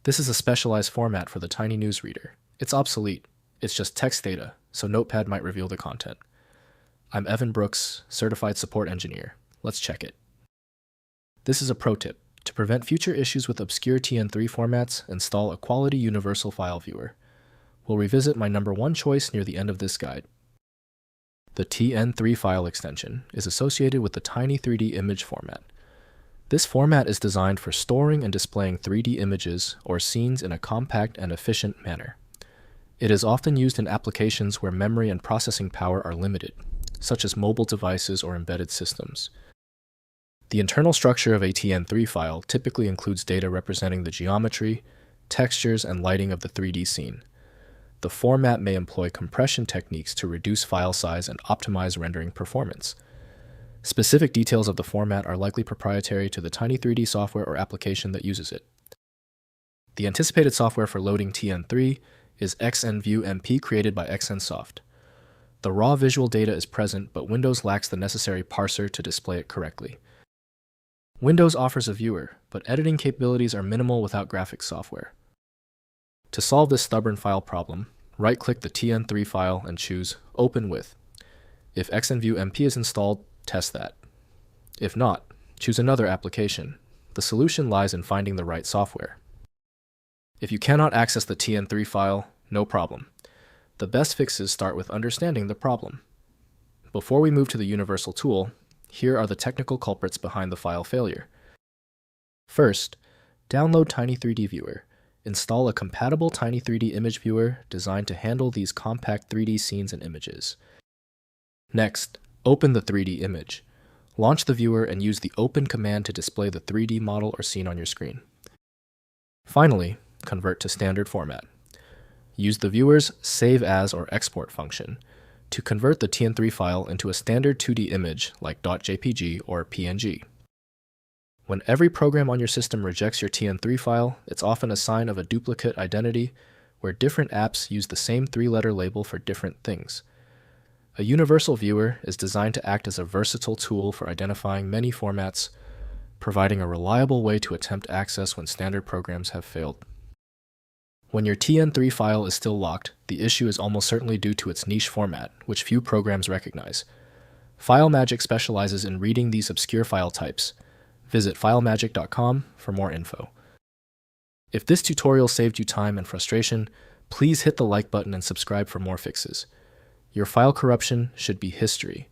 This is a specialized format for the Tiny newsreader. It's obsolete. It's just text data, so Notepad might reveal the content. I'm Evan Brooks, Certified Support Engineer. Let's check it. This is a pro tip. To prevent future issues with obscure TN3 formats, install a quality universal file viewer. We'll revisit my number one choice near the end of this guide. The TN3 file extension is associated with the Tiny3D image format. This format is designed for storing and displaying 3D images or scenes in a compact and efficient manner. It is often used in applications where memory and processing power are limited, such as mobile devices or embedded systems. The internal structure of a TN3 file typically includes data representing the geometry, textures, and lighting of the 3D scene. The format may employ compression techniques to reduce file size and optimize rendering performance. Specific details of the format are likely proprietary to the Tiny3D software or application that uses it. The anticipated software for loading TN3 is XNView-MP created by XNsoft. The raw visual data is present, but Windows lacks the necessary parser to display it correctly. Windows offers a viewer, but editing capabilities are minimal without graphics software. To solve this stubborn file problem, right-click the TN3 file and choose Open With. If XNView-MP is installed, test that. If not, choose another application. The solution lies in finding the right software. If you cannot access the TN3 file, no problem. The best fixes start with understanding the problem. Before we move to the universal tool, here are the technical culprits behind the file failure. First, download Tiny3D Viewer. Install a compatible Tiny3D image viewer designed to handle these compact 3D scenes and images. Next, open the 3D image. Launch the viewer and use the Open command to display the 3D model or scene on your screen. Finally, convert to standard format. Use the viewer's Save As or Export function to convert the TN3 file into a standard 2D image like .jpg or PNG. When every program on your system rejects your TN3 file, it's often a sign of a duplicate identity where different apps use the same three-letter label for different things. A universal viewer is designed to act as a versatile tool for identifying many formats, providing a reliable way to attempt access when standard programs have failed. When your TN3 file is still locked, the issue is almost certainly due to its niche format, which few programs recognize. FileMagick specializes in reading these obscure file types. Visit FileMagick.com for more info. If this tutorial saved you time and frustration, please hit the like button and subscribe for more fixes. Your file corruption should be history.